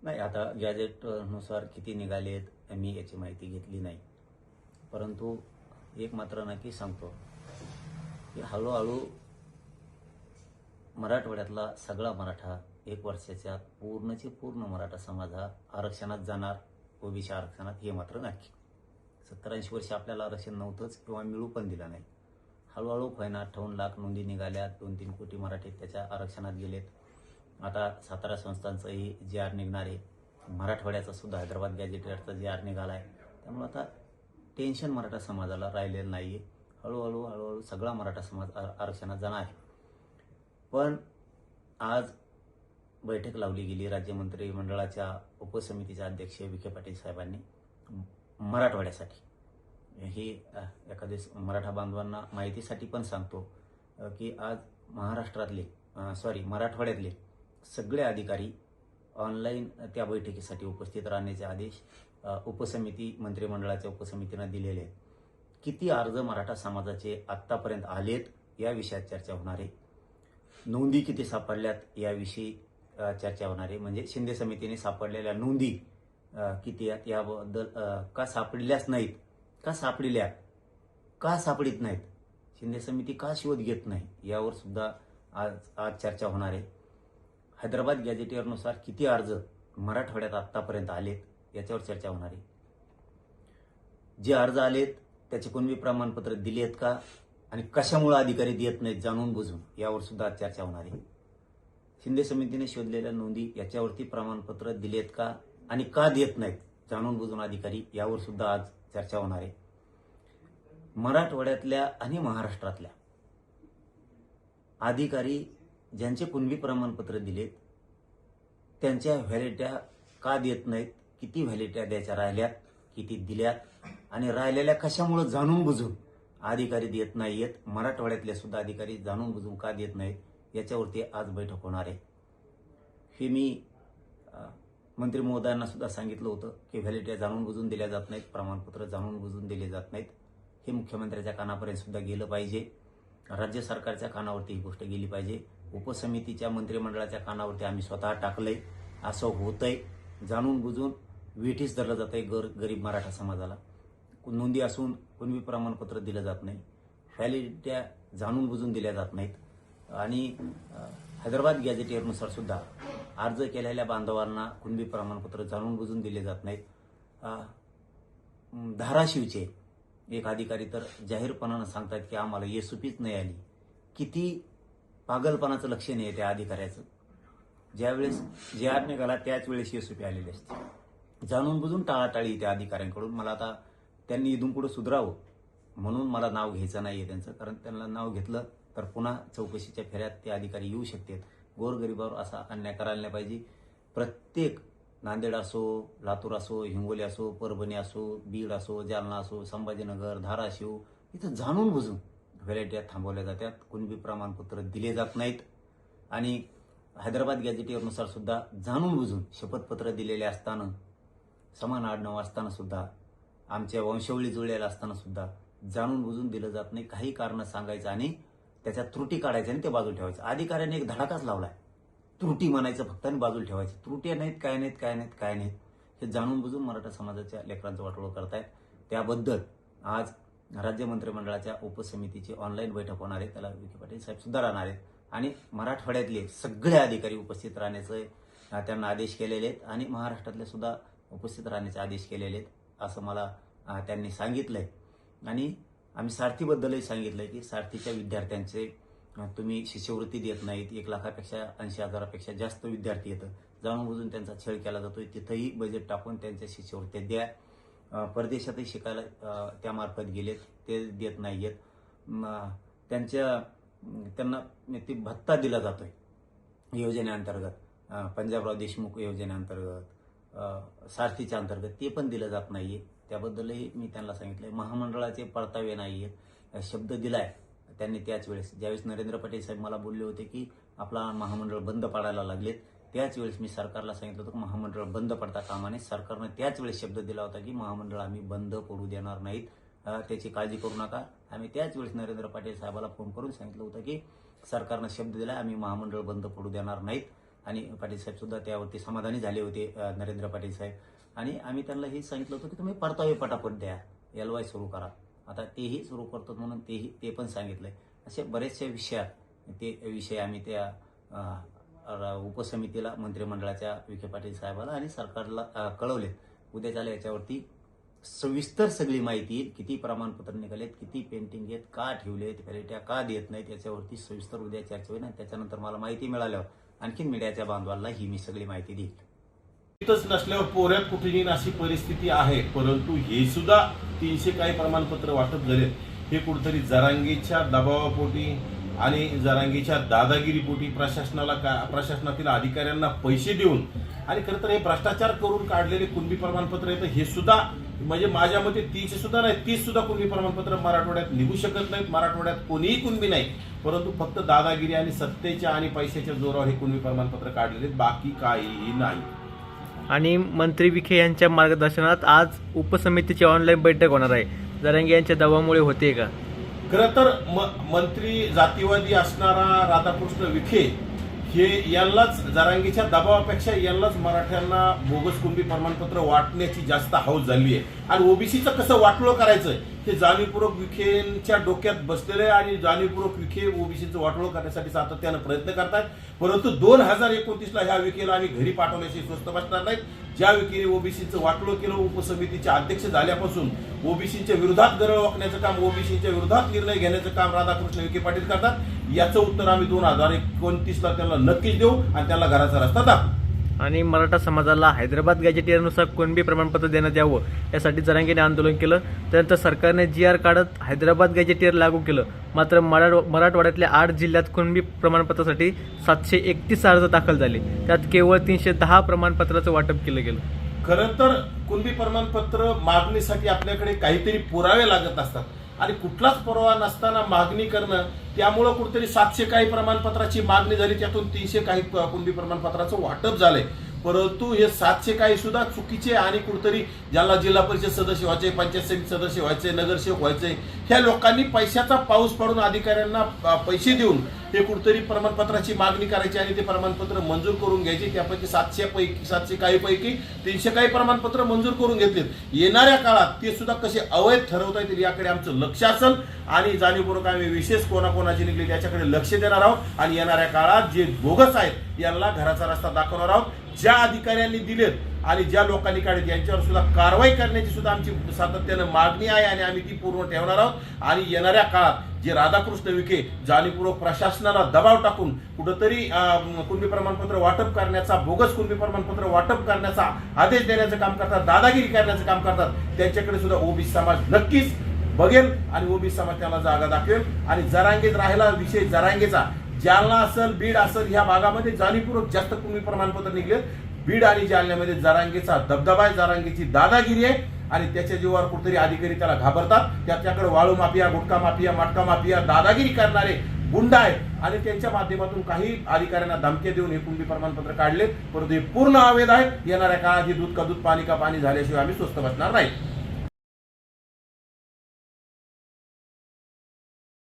नाही, आता गॅजेटनुसार किती निघालेत मी याची माहिती घेतली नाही. परंतु एक मात्र नक्की सांगतो की हळूहळू मराठवाड्यातला सगळा मराठा 1 वर्षाच्या पूर्णचे पूर्ण मराठा समाज हा आरक्षणात जाणार, ओबीसी आरक्षणात, हे मात्र नक्की. 70-80 वर्ष आपल्याला आरक्षण नव्हतंच किंवा मिळू पण दिलं नाही. हळूहळू होईना 58 लाख नोंदी निघाल्या, 2-3 कोटी मराठी त्याच्या आरक्षणात गेलेत. आता सातारा संस्थांचंही जे आर निघणार आहे, मराठवाड्याचा सुद्धा हैदराबाद गॅजेटियरचा जे आर निघाला आहे. त्यामुळे आता टेन्शन मराठा समाजाला राहिलेलं नाही आहे. हळूहळू सगळा मराठा समाज आरक्षणात जाणार आहे. पण आज बैठक लावली गेली राज्यमंत्री मंडळाच्या उपसमितीचे अध्यक्ष विखे पाटील साहेबांनी मराठवाड्यासाठी. ही एखाद्या मराठा बांधवांना माहितीसाठी पण सांगतो की आज मराठवाड्यातले सगळे अधिकारी ऑनलाईन त्या बैठकीसाठी उपस्थित राहण्याचे आदेश उपसमिती मंत्रिमंडळाच्या उपसमितीनं दिलेले आहेत. किती अर्ज मराठा समाजाचे आत्तापर्यंत आलेत या विषयात चर्चा होणार आहे. नोंदी किती सापडल्यात याविषयी चर्चा होणार आहे. म्हणजे शिंदे समितीने सापडलेल्या नोंदी किती आहेत याबद्दल, का सापडल्याच नाहीत, का सापडल्या, का सापडित नाहीत, शिंदे समिती का शोध घेत नाही, यावर सुद्धा आज चर्चा होणार आहे. हैदराबाद गॅजेटियरनुसार किती अर्ज मराठवाड्यात आत्तापर्यंत आलेत याच्यावर चर्चा होणार आहे. जे अर्ज आलेत त्याचे कुणबी प्रमाणपत्र दिले आहेत का आणि कशामुळे अधिकारी देत नाहीत जाणून बुजून, यावर सुद्धा चर्चा होणार आहे. शिंदे समितीने शोधलेल्या नोंदी याच्यावरती प्रमाणपत्र दिलेत का आणि का देत नाहीत जाणून बुजून अधिकारी, यावर सुद्धा आज चर्चा होणार आहे. मराठवाड्यातल्या आणि महाराष्ट्रातल्या अधिकारी ज्यांचे कुणबी प्रमाणपत्र दिलेत त्यांच्या व्हॅलिडिट्या का देत नाहीत, किती व्हॅलिडिट्या द्यायच्या राहिल्यात, किती दिल्यात आणि राहिलेल्या कशामुळे जाणून बुजून अधिकारी देत नाहीयेत, मराठवाड्यातले सुद्धा अधिकारी जाणून बुजून का देत नाहीत, याच्यावरती आज बैठक होणार आहे. हे मी मंत्री महोदयांना सुद्धा सांगितलं होतं की व्हॅलिडिट्या जाणून बुजून दिल्या जात नाहीत, प्रमाणपत्र जाणून बुजून दिले जात नाहीत. हे मुख्यमंत्र्यांच्या कानापर्यंत सुद्धा गेलं पाहिजे. राज्य सरकारच्या कानावरती ही गोष्ट गेली पाहिजे. उपसमितीच्या मंत्रिमंडळाच्या कानावरती आम्ही स्वतः टाकलंय. असं होतंय, जाणून बुजून वेठीस धरलं जात आहे गरीब मराठा समाजाला. नोंदी असून कुणबी प्रमाणपत्र दिलं जात नाही, व्हॅलिडिट्या जाणून बुजून दिल्या जात नाहीत आणि हैदराबाद गॅजेटियरनुसार सुद्धा अर्ज केलेल्या बांधवांना कुणबी प्रमाणपत्र जाणून बुजून दिले जात नाहीत. धाराशिवचे एक अधिकारी तर जाहीरपणानं सांगतात की आम्हाला एसओपीच नाही आली. किती पागलपणाचं लक्षण आहे त्या अधिकाऱ्याचं. ज्यावेळेस जे आर निघाला त्याच वेळेस एसओपी आलेली असते. जाणून बुजून टाळाटाळी त्या अधिकाऱ्यांकडून. मला आता त्यांनी इथून पुढे सुधारावं म्हणून मला नाव घ्यायचं नाहीये त्यांचं, कारण त्यांना नाव घेतलं तर पुन्हा चौकशीच्या फेऱ्यात ते अधिकारी येऊ शकतात. गोरगरिबावर असा अन्याय करायला नाही पाहिजे. प्रत्येक नांदेड असो, लातूर असो, हिंगोली असो, परभणी असो, बीड असो, जालना असो, संभाजीनगर, धाराशिव, इथं जाणून बुजून व्हॅलिडिट्या थांबवल्या जातात, कुणबी प्रमाणपत्र दिले जात नाहीत. आणि हैदराबाद गॅजेटियरनुसार सुद्धा जाणून बुजून शपथपत्र दिलेले असताना, समान आडनाव असताना सुद्धा, आमच्या वंशावळी जुळलेल्या असताना सुद्धा जाणून बुजून दिलं जात नाही. काही कारण सांगायचं आणि त्याच्यात त्रुटी काढायच्या आणि ते बाजूला ठेवायचं. अधिकाऱ्याने एक धडाकाच लावलाय, त्रुटी म्हणायचं फक्त आणि बाजूला ठेवायचं. त्रुटी नाहीत, काय नाहीत. हे जाणून बुजून मराठा समाजाच्या लेकरांचं वाटोळं करतायत. त्याबद्दल आज राज्य मंत्रिमंडळाच्या उपसमितीची ऑनलाईन बैठक होणार आहे. त्याला विखे पाटील साहेब सुद्धा राहणार आहेत आणि मराठवाड्यातले सगळे अधिकारी उपस्थित राहण्याचे त्यांना आदेश केलेले आहेत आणि महाराष्ट्रातले सुद्धा उपस्थित राहण्याचे आदेश केलेले आहेत असं मला त्यांनी सांगितलंय. आणि आम्ही सारथीबद्दलही सांगितलंय की सारथीच्या विद्यार्थ्यांचे तुम्ही शिष्यवृत्ती देत नाहीत. 1,80,000पेक्षा जास्त विद्यार्थी येतं, जाणून बुजून त्यांचा छळ केला जातोय. तिथंही बजेट टाकून त्यांच्या शिष्यवृत्त्या द्या. परदेशातही शिकायला त्यामार्फत गेलेत, ते देत नाहीयेत. त्यांना ते भत्ता दिला जातोय योजनेअंतर्गत, पंजाबराव देशमुख योजनेअंतर्गत, सारथीच्या अंतर्गत, ते पण दिलं जात नाहीये. त्याबद्दलही मी त्यांना सांगितलंय. महामंडळाचे परतावे नाहीयेत, शब्द दिलाय त्यांनी त्याच वेळेस, ज्यावेळेस नरेंद्र पाटील साहेब मला बोलले होते की आपला महामंडळ बंद पाडायला लागलेत, त्याच वेळेस मी सरकारला सांगितलं होतं की महामंडळ बंद पडता कामा नये. सरकारनं त्याच वेळेस शब्द दिला होता की महामंडळ आम्ही बंद पडू देणार नाहीत, त्याची काळजी करू नका. आम्ही त्याच वेळेस नरेंद्र पाटील साहेबाला फोन करून सांगितलं होतं की सरकारनं शब्द दिला, आम्ही महामंडळ बंद पडू देणार नाहीत. आणि पाटील साहेब सुद्धा त्यावरती समाधानी झाले होते, नरेंद्र पाटील साहेब. आणि आम्ही त्यांना हे सांगितलं होतं की तुम्ही परतावे पटापट द्या, LY सुरू करा. आता तेही सुरू करतात म्हणून ते पण सांगितलंय. असे बरेचसे विषयात ते विषय आम्ही त्या उपसमितीला, मंत्रिमंडळाच्या विखे पाटील साहेबाला आणि सरकारला कळवले. उद्या झालं याच्यावरती सविस्तर सगळी माहिती येईल. किती प्रमाणपत्र निघालेत, किती पेंटिंग आहेत, का ठेवलेत, क्वालिट्या का देत नाहीत, याच्यावरती सविस्तर उद्या चर्चा होईल. आणि त्याच्यानंतर मला माहिती मिळाल्यावर आणखीन मीडियाच्या बांधवांना ही मी सगळी माहिती देईल. इथंच नसल्यावर पोऱ्यात कुठे येईन अशी परिस्थिती आहे. परंतु हे सुद्धा 300 काही प्रमाणपत्र वाटप झाले, हे कुठेतरी जरांगेच्या दबावापोटी आणि जरांगेच्या दादागिरीपोटी प्रशासनातील अधिकाऱ्यांना पैसे देऊन आणि खरं तर हे भ्रष्टाचार करून काढलेले कुणबी प्रमाणपत्र आहेत. हे सुद्धा म्हणजे माझ्या मते 300 सुद्धा नाही, 30 सुद्धा कुणबी प्रमाणपत्र मराठवाड्यात निघू शकत नाहीत. मराठवाड्यात कोणीही कुणबी नाही, परंतु फक्त दादागिरी आणि सत्तेच्या आणि पैशाच्या जोरावर हे कुणबी प्रमाणपत्र काढलेले, बाकी काहीही नाही. आणि मंत्री विखे यांच्या मार्गदर्शनात आज उपसमितीची ऑनलाईन बैठक होणार आहे. जरांगे यांच्या दबावामुळे होते का? खरं तर मंत्री जातीवादी असणारा राधाकृष्ण विखे हे यांनाच जरांगीच्या दबावापेक्षा यांनाच मराठ्यांना बोगस कुणबी प्रमाणपत्र वाटण्याची जास्त हौस झाली आहे. आणि ओबीसीचं कसं वाटोळं करायचं हे जाणीवपूर्वक विखेंच्या डोक्यात बसलेलं आहे आणि जाणीवपूर्वक विखे ओबीसीचं वाटोळं करण्यासाठी सातत्यानं प्रयत्न करतात. परंतु 2029ला ह्या विखेला आम्ही घरी पाठवण्याशी स्वस्त बसणार नाहीत. ज्या विखेने ओबीसीचं वाटोळं केलं, उपसमितीचे अध्यक्ष झाल्यापासून ओबीसीच्या विरोधात गरळ वाकण्याचं काम, ओबीसीच्या विरोधात निर्णय घेण्याचं काम राधाकृष्ण विखे पाटील करतात. याचं उत्तर आम्ही 2029ला त्यांना नक्कीच देऊ आणि त्यांना घराचा रस्ता दाखवू. आणि मराठा समाजाला हैदराबाद गॅजेटियरनुसार कुणबी प्रमाणपत्र देण्यात यावं यासाठी जरांगेने आंदोलन केलं. त्यानंतर सरकारने GR काढत हैदराबाद गॅजेटियर लागू केलं. मात्र मराठवाड्यातल्या 8 जिल्ह्यात कुणबी प्रमाणपत्रासाठी 731 अर्ज दाखल झाले. त्यात केवळ 310 प्रमाणपत्राचं वाटप केलं गेलं. खरं तर कुणबी प्रमाणपत्र मागणीसाठी आपल्याकडे काहीतरी पुरावे लागत असतात आणि कुठलाच पुरावा नसताना मागणी करणं, त्यामुळं कुठेतरी 700 काही प्रमाणपत्राची मागणी झाली, त्यातून 300 काही कुणबी प्रमाणपत्राचं वाटप झालंय. परंतु हे 700 काही सुद्धा चुकीचे आणि कुठेतरी ज्याला जिल्हा परिषद सदस्य व्हायचे, पंचायत समिती सदस्य व्हायचे, नगरसेवक व्हायचे, ह्या लोकांनी पैशाचा पाऊस पाडून अधिकाऱ्यांना पैसे देऊन हे कुठेतरी प्रमाणपत्राची मागणी करायची आणि ते प्रमाणपत्र मंजूर करून घ्यायचे. त्यापैकी 700 काही पैकी 300 काही प्रमाणपत्र मंजूर करून घेतलेत. येणाऱ्या काळात ते सुद्धा कसे अवैध ठरवता येतील याकडे आमचं लक्ष असेल आणि जाणीवपूर्वक आम्ही विशेष कोणाकोणाची निघली त्याच्याकडे लक्ष देणार आहोत आणि येणाऱ्या काळात जे बोगस आहेत यांना घराचा रस्ता दाखवणार आहोत. ज्या अधिकाऱ्यांनी दिलेत आणि ज्या लोकांनी काढले यांच्यावर सुद्धा कारवाई करण्याची सुद्धा आमची सातत्यानं मागणी आहे आणि आम्ही ती पूर्ण ठेवणार आहोत. आणि येणाऱ्या काळात जे राधाकृष्ण विखे जाणीवपूर्वक प्रशासनाला दबाव टाकून कुठंतरी कुणबी प्रमाणपत्र वाटप करण्याचा, बोगस कुणबी प्रमाणपत्र वाटप करण्याचा आदेश देण्याचं काम करतात, दादागिरी करण्याचं काम करतात, त्यांच्याकडे सुद्धा ओबीसी समाज नक्कीच बघेल आणि ओबीसी समाज त्याला जागा दाखवेल. आणि जरांगेत राहिला विषय जरांगेचा, जालना असेल, बीड असेल, ह्या भागामध्ये जाणीवपूर्वक जास्त कुणबी प्रमाणपत्र निघले. बीड आणि जालन्यामध्ये जरांगेचा दबदबा आहे, जरांगेची दादागिरी आहे आणि त्याच्या जीवावर कुठेतरी अधिकारी त्याला घाबरतात. त्याच्याकडे वाळू माफिया, गुटखा माफिया, मटका माफिया, दादागिरी करणारे गुंड आहेत आणि त्यांच्या माध्यमातून काही अधिकाऱ्यांना धमक्या देऊन हे कुणबी प्रमाणपत्र काढले. परंतु हे पूर्ण अवैध आहेत. येणाऱ्या काळात हे दूध का दूध, पाणी का पाणी झाल्याशिवाय आम्ही स्वस्त बसणार नाही.